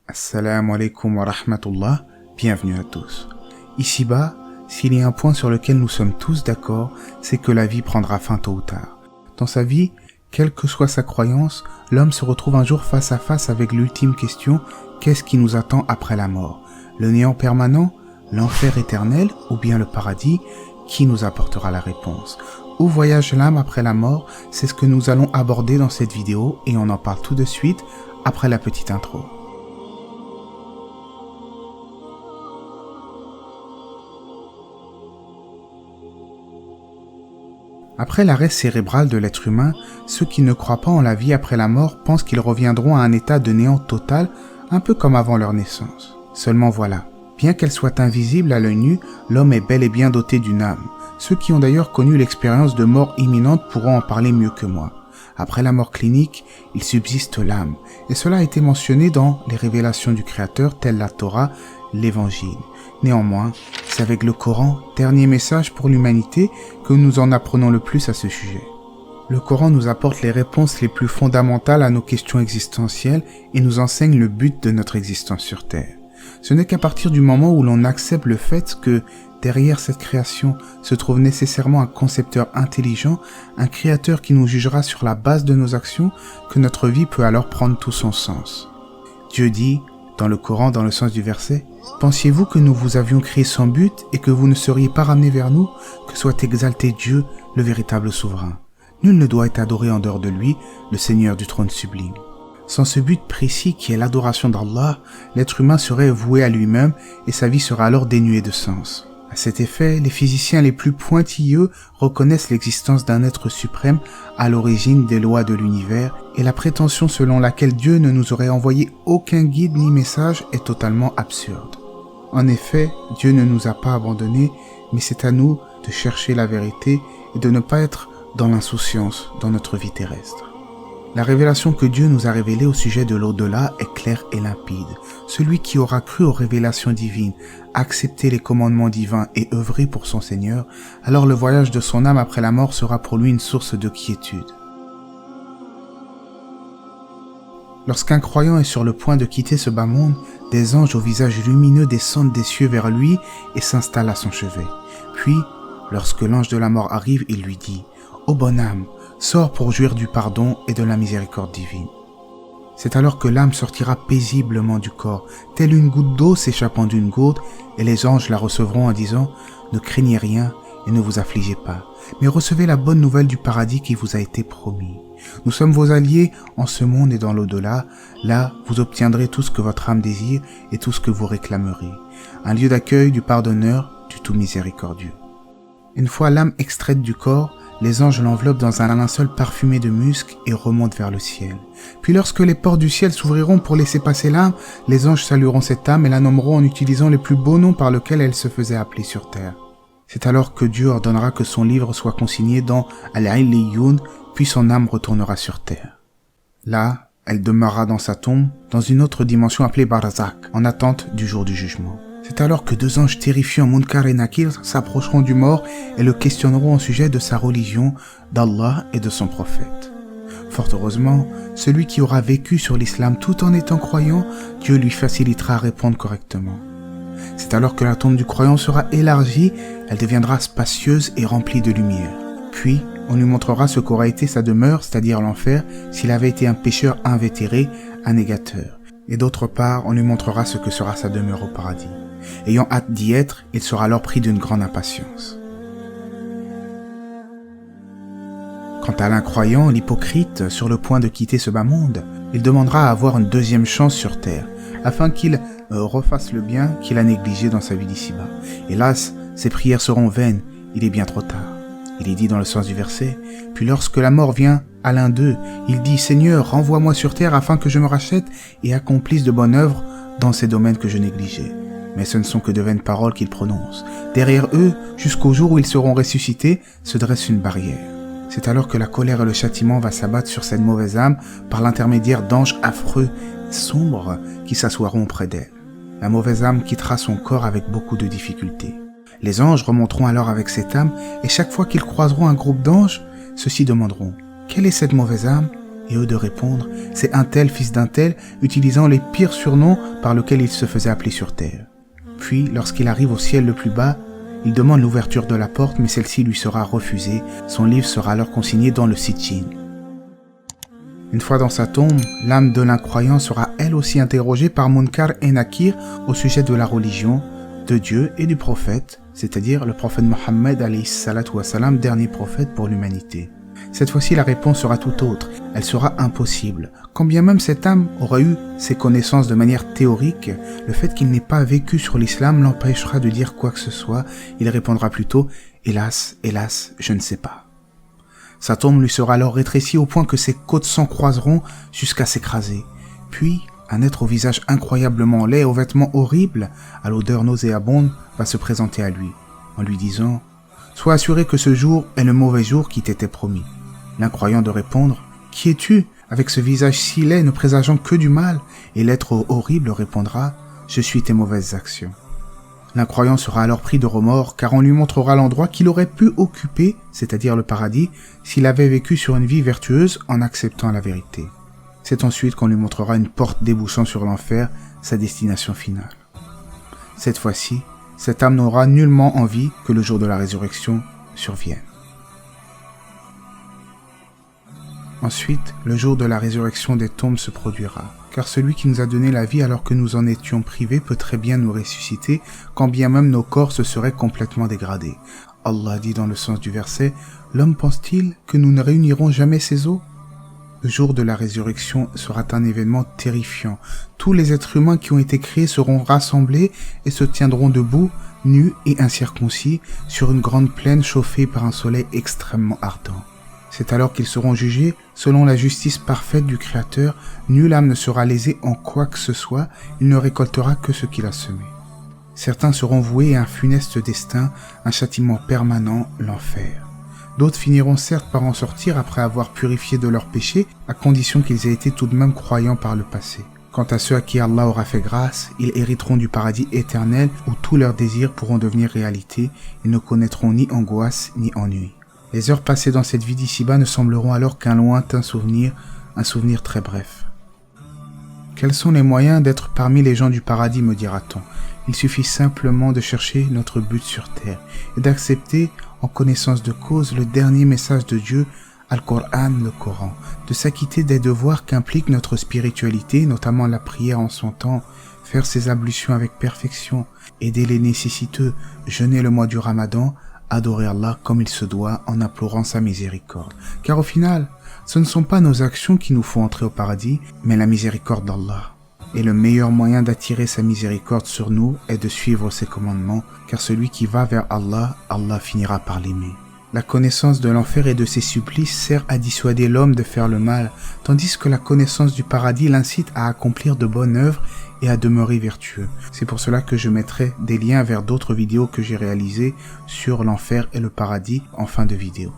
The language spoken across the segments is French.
Assalamu alaikum wa rahmatullah, bienvenue à tous. Ici-bas, s'il y a un point sur lequel nous sommes tous d'accord, c'est que la vie prendra fin tôt ou tard. Dans sa vie, quelle que soit sa croyance, l'homme se retrouve un jour face à face avec l'ultime question, qu'est-ce qui nous attend après la mort? Le néant permanent, l'enfer éternel ou bien le paradis? Qui nous apportera la réponse? Où voyage l'âme après la mort? C'est ce que nous allons aborder dans cette vidéo et on en parle tout de suite après la petite intro. Après l'arrêt cérébral de l'être humain, ceux qui ne croient pas en la vie après la mort pensent qu'ils reviendront à un état de néant total, un peu comme avant leur naissance. Seulement voilà, bien qu'elle soit invisible à l'œil nu, l'homme est bel et bien doté d'une âme. Ceux qui ont d'ailleurs connu l'expérience de mort imminente pourront en parler mieux que moi. Après la mort clinique, il subsiste l'âme, et cela a été mentionné dans les révélations du Créateur telles la Torah, l'Évangile. Néanmoins, c'est avec le Coran, dernier message pour l'humanité, que nous en apprenons le plus à ce sujet. Le Coran nous apporte les réponses les plus fondamentales à nos questions existentielles et nous enseigne le but de notre existence sur Terre. Ce n'est qu'à partir du moment où l'on accepte le fait que, derrière cette création, se trouve nécessairement un concepteur intelligent, un créateur qui nous jugera sur la base de nos actions, que notre vie peut alors prendre tout son sens. Dieu dit, dans le Coran, dans le sens du verset, « Pensiez-vous que nous vous avions créé sans but et que vous ne seriez pas ramenés vers nous? Que soit exalté Dieu, le véritable souverain. Nul ne doit être adoré en dehors de lui, le Seigneur du trône sublime. » Sans ce but précis qui est l'adoration d'Allah, l'être humain serait voué à lui-même et sa vie sera alors dénuée de sens. À cet effet, les physiciens les plus pointilleux reconnaissent l'existence d'un être suprême à l'origine des lois de l'univers et la prétention selon laquelle Dieu ne nous aurait envoyé aucun guide ni message est totalement absurde. En effet, Dieu ne nous a pas abandonnés, mais c'est à nous de chercher la vérité et de ne pas être dans l'insouciance dans notre vie terrestre. La révélation que Dieu nous a révélée au sujet de l'au-delà est claire et limpide. Celui qui aura cru aux révélations divines, accepté les commandements divins et œuvré pour son Seigneur, alors le voyage de son âme après la mort sera pour lui une source de quiétude. Lorsqu'un croyant est sur le point de quitter ce bas monde, des anges au visage lumineux descendent des cieux vers lui et s'installent à son chevet. Puis, lorsque l'ange de la mort arrive, il lui dit « Ô bonne âme, sors pour jouir du pardon et de la miséricorde divine. » C'est alors que l'âme sortira paisiblement du corps, telle une goutte d'eau s'échappant d'une gourde, et les anges la recevront en disant « Ne craignez rien et ne vous affligez pas, mais recevez la bonne nouvelle du paradis qui vous a été promis. Nous sommes vos alliés en ce monde et dans l'au-delà, là vous obtiendrez tout ce que votre âme désire et tout ce que vous réclamerez, un lieu d'accueil du pardonneur, du tout miséricordieux. » Une fois l'âme extraite du corps, les anges l'enveloppent dans un linceul parfumé de musc et remontent vers le ciel. Puis lorsque les portes du ciel s'ouvriront pour laisser passer l'âme, les anges salueront cette âme et la nommeront en utilisant les plus beaux noms par lesquels elle se faisait appeler sur terre. C'est alors que Dieu ordonnera que son livre soit consigné dans Al-Illiyoun, puis son âme retournera sur terre. Là, elle demeurera dans sa tombe, dans une autre dimension appelée Barzakh, en attente du jour du jugement. C'est alors que deux anges terrifiants, Munkar et Nakir, s'approcheront du mort et le questionneront au sujet de sa religion, d'Allah et de son prophète. Fort heureusement, celui qui aura vécu sur l'islam tout en étant croyant, Dieu lui facilitera à répondre correctement. C'est alors que la tombe du croyant sera élargie, elle deviendra spacieuse et remplie de lumière. Puis, on lui montrera ce qu'aura été sa demeure, c'est-à-dire l'enfer, s'il avait été un pécheur invétéré, un négateur. Et d'autre part, on lui montrera ce que sera sa demeure au paradis. Ayant hâte d'y être, il sera alors pris d'une grande impatience. Quant à l'incroyant, l'hypocrite, sur le point de quitter ce bas monde, il demandera à avoir une deuxième chance sur terre, afin qu'il refasse le bien qu'il a négligé dans sa vie d'ici-bas. Hélas, ses prières seront vaines, il est bien trop tard. Il est dit dans le sens du verset, « Puis lorsque la mort vient à l'un d'eux, il dit, Seigneur, renvoie-moi sur terre afin que je me rachète et accomplisse de bonnes œuvres dans ces domaines que je négligeais. » Mais ce ne sont que de vaines paroles qu'ils prononcent. Derrière eux, jusqu'au jour où ils seront ressuscités, se dresse une barrière. C'est alors que la colère et le châtiment va s'abattre sur cette mauvaise âme par l'intermédiaire d'anges affreux, sombres, qui s'assoiront auprès d'elle. La mauvaise âme quittera son corps avec beaucoup de difficultés. Les anges remonteront alors avec cette âme et chaque fois qu'ils croiseront un groupe d'anges, ceux-ci demanderont « Quelle est cette mauvaise âme ?» et eux de répondre « C'est un tel fils d'un tel », utilisant les pires surnoms par lesquels il se faisait appeler sur terre. Puis, lorsqu'il arrive au ciel le plus bas, il demande l'ouverture de la porte, mais celle-ci lui sera refusée. Son livre sera alors consigné dans le Sitchin. Une fois dans sa tombe, l'âme de l'incroyant sera elle aussi interrogée par Munkar et Nakir au sujet de la religion, de Dieu et du prophète, c'est-à-dire le prophète Mohammed alayhi salatu wa salam, dernier prophète pour l'humanité. Cette fois-ci, la réponse sera tout autre. Elle sera impossible. Quand bien même cette âme aura eu ses connaissances de manière théorique, le fait qu'il n'ait pas vécu sur l'islam l'empêchera de dire quoi que ce soit. Il répondra plutôt « Hélas, hélas, je ne sais pas ». Sa tombe lui sera alors rétrécie au point que ses côtes s'encroiseront jusqu'à s'écraser. Puis, un être au visage incroyablement laid, aux vêtements horribles, à l'odeur nauséabonde, va se présenter à lui, en lui disant « Sois assuré que ce jour est le mauvais jour qui t'était promis. » L'incroyant de répondre « Qui es-tu, avec ce visage si laid, ne présageant que du mal ?» Et l'être horrible répondra « Je suis tes mauvaises actions. » L'incroyant sera alors pris de remords, car on lui montrera l'endroit qu'il aurait pu occuper, c'est-à-dire le paradis, s'il avait vécu sur une vie vertueuse en acceptant la vérité. C'est ensuite qu'on lui montrera une porte débouchant sur l'enfer, sa destination finale. Cette fois-ci, cette âme n'aura nullement envie que le jour de la résurrection survienne. Ensuite, le jour de la résurrection des tombes se produira, car celui qui nous a donné la vie alors que nous en étions privés peut très bien nous ressusciter, quand bien même nos corps se seraient complètement dégradés. Allah dit dans le sens du verset « L'homme pense-t-il que nous ne réunirons jamais ses os ?» Le jour de la résurrection sera un événement terrifiant. Tous les êtres humains qui ont été créés seront rassemblés et se tiendront debout, nus et incirconcis, sur une grande plaine chauffée par un soleil extrêmement ardent. C'est alors qu'ils seront jugés selon la justice parfaite du Créateur. Nulle âme ne sera lésée en quoi que ce soit, il ne récoltera que ce qu'il a semé. Certains seront voués à un funeste destin, un châtiment permanent, l'enfer. D'autres finiront certes par en sortir après avoir purifié de leurs péchés, à condition qu'ils aient été tout de même croyants par le passé. Quant à ceux à qui Allah aura fait grâce, ils hériteront du paradis éternel où tous leurs désirs pourront devenir réalité, ils ne connaîtront ni angoisse ni ennui. Les heures passées dans cette vie d'ici-bas ne sembleront alors qu'un lointain souvenir, un souvenir très bref. Quels sont les moyens d'être parmi les gens du paradis, me dira-t-on? Il suffit simplement de chercher notre but sur terre et d'accepter, en connaissance de cause, le dernier message de Dieu, Al-Qur'an, le Coran, de s'acquitter des devoirs qu'implique notre spiritualité, notamment la prière en son temps, faire ses ablutions avec perfection, aider les nécessiteux, jeûner le mois du Ramadan, adorer Allah comme il se doit en implorant sa miséricorde. Car au final, ce ne sont pas nos actions qui nous font entrer au paradis, mais la miséricorde d'Allah. Et le meilleur moyen d'attirer sa miséricorde sur nous est de suivre ses commandements, car celui qui va vers Allah, Allah finira par l'aimer. La connaissance de l'enfer et de ses supplices sert à dissuader l'homme de faire le mal, tandis que la connaissance du paradis l'incite à accomplir de bonnes œuvres et à demeurer vertueux. C'est pour cela que je mettrai des liens vers d'autres vidéos que j'ai réalisées sur l'enfer et le paradis en fin de vidéo.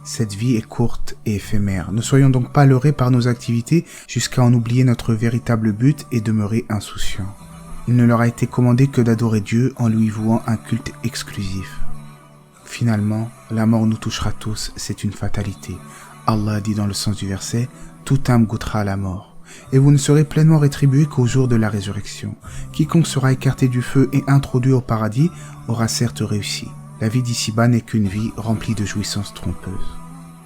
Cette vie est courte et éphémère. Ne soyons donc pas leurrés par nos activités jusqu'à en oublier notre véritable but et demeurer insouciants. Il ne leur a été commandé que d'adorer Dieu en lui vouant un culte exclusif. Finalement, la mort nous touchera tous, c'est une fatalité. Allah dit dans le sens du verset « Toute âme goûtera à la mort ». Et vous ne serez pleinement rétribués qu'au jour de la résurrection. Quiconque sera écarté du feu et introduit au paradis aura certes réussi. La vie d'ici-bas n'est qu'une vie remplie de jouissances trompeuses.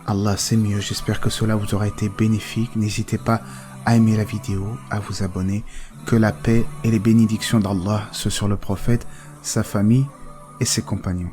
Allah sait mieux, j'espère que cela vous aura été bénéfique. N'hésitez pas à aimer la vidéo, à vous abonner. Que la paix et les bénédictions d'Allah soient sur le prophète, sa famille et ses compagnons.